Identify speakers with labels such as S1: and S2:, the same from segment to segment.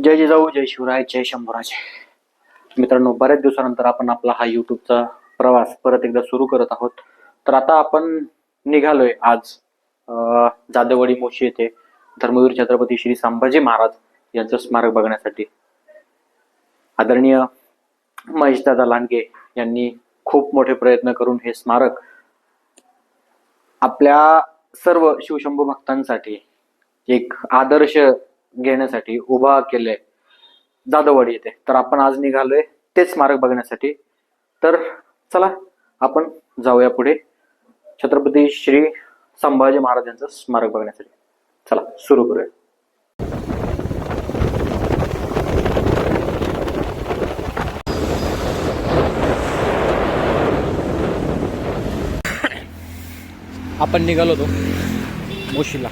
S1: जय जिजाऊ, जय शिवराय, जय शंभूराजे. मित्रांनो, बऱ्याच दिवसानंतर आपण आपला हा युट्यूबचा प्रवास परत एकदा सुरू करत आहोत. तर आता आपण निघालोय आज जाधववाडी मोशी येथे धर्मवीर छत्रपती श्री संभाजी महाराज यांचं स्मारक बघण्यासाठी. आदरणीय महेशदादा लांडगे यांनी खूप मोठे प्रयत्न करून हे स्मारक आपल्या सर्व शिवशंभू भक्तांसाठी एक आदर्श घेण्यासाठी उभा केले जाधववाडी येथे. तर आपण आज निघालोय तेच स्मारक बघण्यासाठी. तर चला आपण जाऊया पुढे छत्रपती श्री संभाजी महाराजांचं स्मारक बघण्यासाठी. चला सुरू करूया. आपण निघालो होतो मोशीला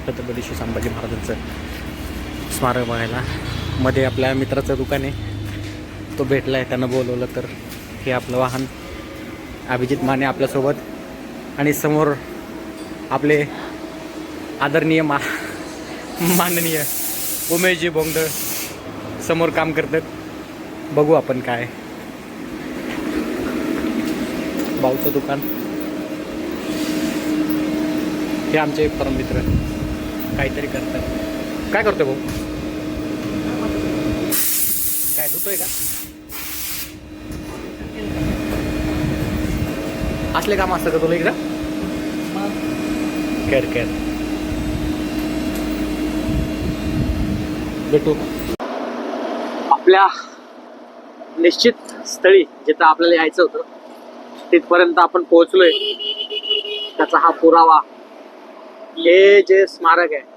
S1: छत्रपती श्री संभाजी महाराजांचं स्मारक बघायला. मध्ये आपल्या मित्राचं दुकान आहे, तो भेटला आहे, त्यानं बोलवलं. तर हे आपलं वाहन अभिजित माने आपल्यासोबत, आणि समोर आपले आदरणीय माननीय उमेशजी बोंगड समोर काम करतात. बघू आपण काय भाऊचं दुकान. हे आमचे परममित्र काहीतरी करतात. काय करतोय भाऊ? काय धुतोय का? असले काम असतं का तुला इकडं? कर कर भेटू आपल्या निश्चित स्थळी जिथं आपल्याला यायचं होतं तिथपर्यंत आपण पोहोचलोय. त्याचा हा पुरावा, हे जे स्मारक आहे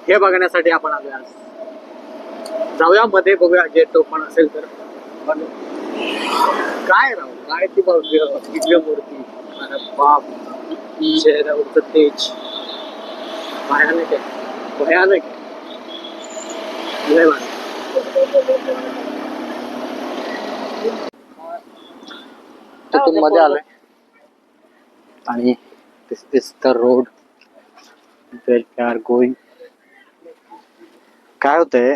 S1: हे बघण्यासाठी आपण आलोय आज. जाऊया मध्ये, बघूया जे टोपण असेल तर. पण काय राहू, काय ती बघितली मूर्ती. अरे बाप, चेहऱ्यावरचं तेज भयानक आहे, भयानक आहे. तिथून मध्ये आलोय आणि this is the road where we are going. काय होतंय,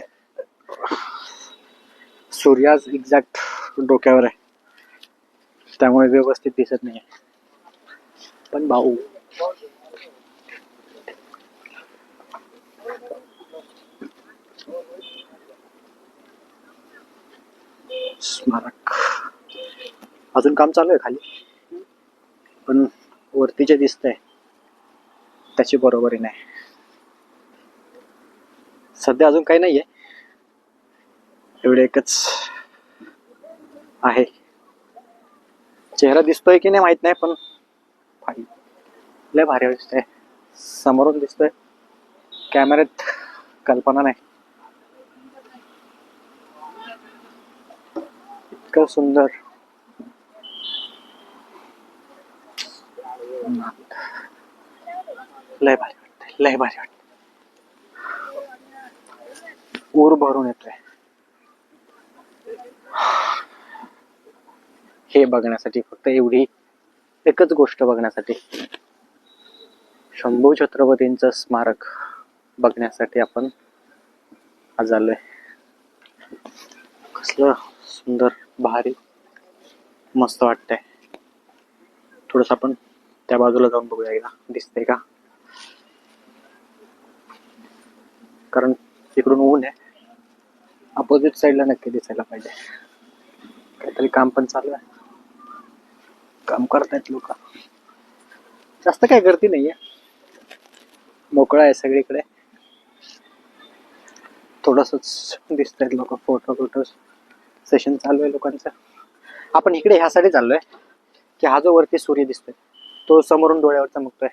S1: सूर्याच एक्झॅक्ट डोक्यावर आहे त्यामुळे व्यवस्थित दिसत नाही. पण भाऊ स्मारक अजून काम चालू आहे खाली, पण वरती जे दिसतंय त्याची बरोबरी नाही. सध्या अजून काही नाहीये, एवढे एकच आहे. चेहरा दिसतोय की नाही माहित नाही, पण लय भारी दिसतंय. समोरून दिसतोय, कॅमेऱ्यात कल्पना नाही. इतकं सुंदर. लय भारी वाटतंय, लय भारी वाटतंय. ऊर भरून येतोय हे बघण्यासाठी. फक्त एवढी एकच गोष्ट बघण्यासाठी, शंभू छत्रपतींचं स्मारक बघण्यासाठी आपण आज आलोय. कसलं सुंदर, भारी, मस्त वाटतंय. थोडस आपण त्या बाजूला जाऊन बघूया एकदा, दिसतंय का? कारण इकडून ऊन आहे. अपोजिट साईडला नक्की दिसायला पाहिजे. काहीतरी काम पण चालू आहे, काम करतायत लोक. जास्त काय गर्दी नाहीये, मोकळा आहे सगळीकडे. थोडंसंच दिसतायत लोक, फोटो सेशन चालू आहे लोकांचं. आपण इकडे ह्यासाठी चाललोय की हा जो वरती सूर्य दिसतोय तो समोरून डोळ्यावर चमकतोय,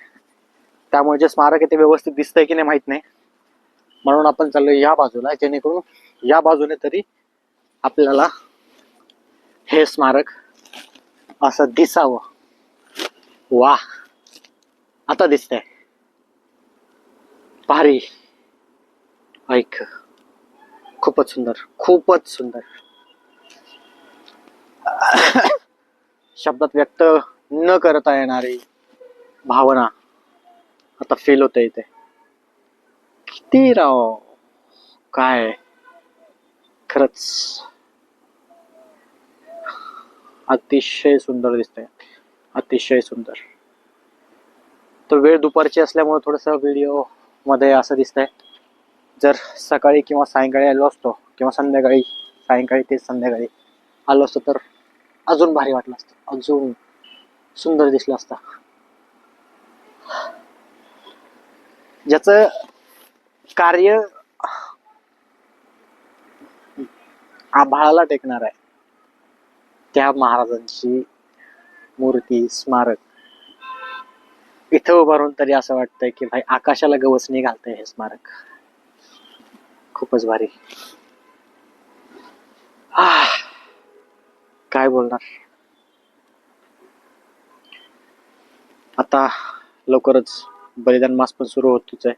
S1: त्यामुळे जे स्मारक आहे ते व्यवस्थित दिसतंय की नाही माहित नाही. म्हणून आपण चाललोय या बाजूला, जेणेकरून या बाजूने तरी आपल्याला हे स्मारक असं दिसावं. वा, आता दिसतंय भारी. ऐक, खूपच सुंदर, खूपच सुंदर. शब्दात व्यक्त न करता येणारी भावना आता फील होते इथे. किती राव, काय खरंच अतिशय सुंदर दिसतंय, अतिशय सुंदर. तर वेळ दुपारची असल्यामुळे थोडस व्हिडिओ मध्ये असं दिसतंय. जर सकाळी किंवा सायंकाळी आलो असतो किंवा संध्याकाळी, सायंकाळी ते संध्याकाळी आलो असतो तर अजून भारी वाटलं असतं, अजून सुंदर दिसलं असतं. ज्याचं कार्य आभाळाला टेकणार आहे त्या महाराजांची मूर्ती, स्मारक इथं उभारून तरी असं वाटतंय की भाई आकाशाला गवसणी घालतंय हे स्मारक. खूपच भारी. काय बोलणार. आता लवकरच बलिदान मास पण सुरू होतोच आहे.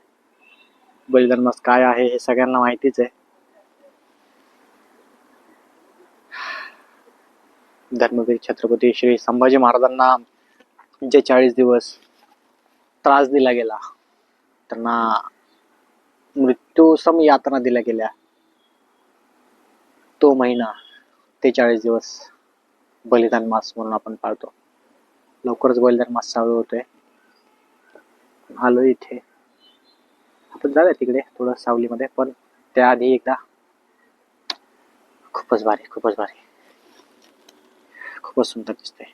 S1: बलिदान मास काय आहे हे सगळ्यांना माहितीच आहे. धर्मवीर छत्रपती श्री संभाजी महाराजांना जे 40 दिवस त्रास दिला गेला, त्यांना मृत्यूसम यातना दिल्या गेल्या, तो महिना ते 40 दिवस बलिदान मास म्हणून आपण पाळतो. लवकरच बलिदान मास चालू होतोय. आलो इथे, आपण जाऊया तिकडे थोडं सावलीमध्ये, पण त्याआधी एकदा खूपच भारी, खूपच भारी, खूपच सुंदर दिसतंय.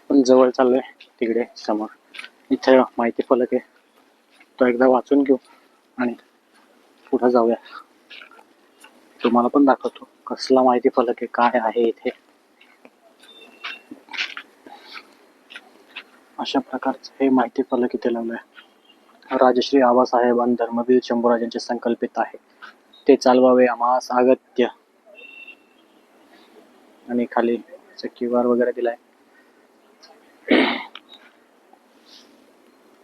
S1: पण जवळ चाललोय तिकडे समोर, इथे माहिती फलक आहे, तो एकदा वाचून घेऊ आणि पुढे जाऊया. तुम्हाला पण दाखवतो कसला माहिती फलक आहे, काय आहे इथे. अशा प्रकारचं हे माहिती फलक इथे लावलंय. राजश्री आबासाहेब आणि धर्मवीर शंभूराजांचे संकल्पित आहे, ते चालवावे आम्हास अगत्य. आणि खाली क्यूआर वगैरे दिलाय.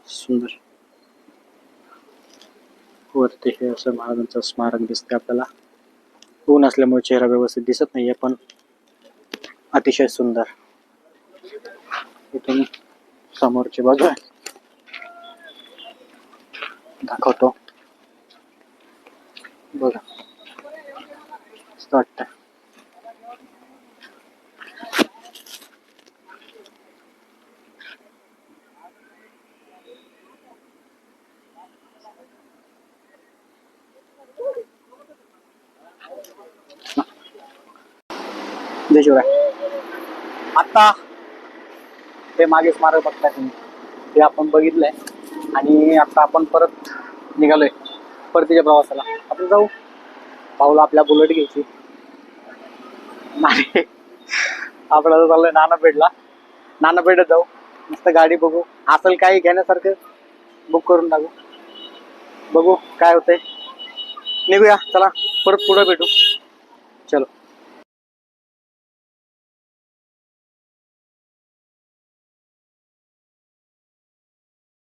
S1: सुंदर. वरती हे असं महाराजांचं स्मारक दिसतंय आपल्याला. ऊन असल्यामुळे चेहरा व्यवस्थित दिसत नाहीये, पण अतिशय सुंदर. इथून समोरची बाजू आहे, दाखवतो बघा, मस्त वाटतंय. जय शिवराय. आता ते मागे स्मारक बघताय तुम्ही, ते आपण बघितलंय आणि आता आपण परत निघालोय परतीच्या प्रवासाला. आपण जाऊ पाहूला आपल्या बुलेट घ्यायची. नाही, आपल्याला चाललंय नानापेठला. नानापेठत जाऊ, मस्त गाडी बघू, असेल काही घेण्यासारखं बुक करून टाकू, बघू काय होतंय. निघूया चला, परत पुढे भेटू. चलो.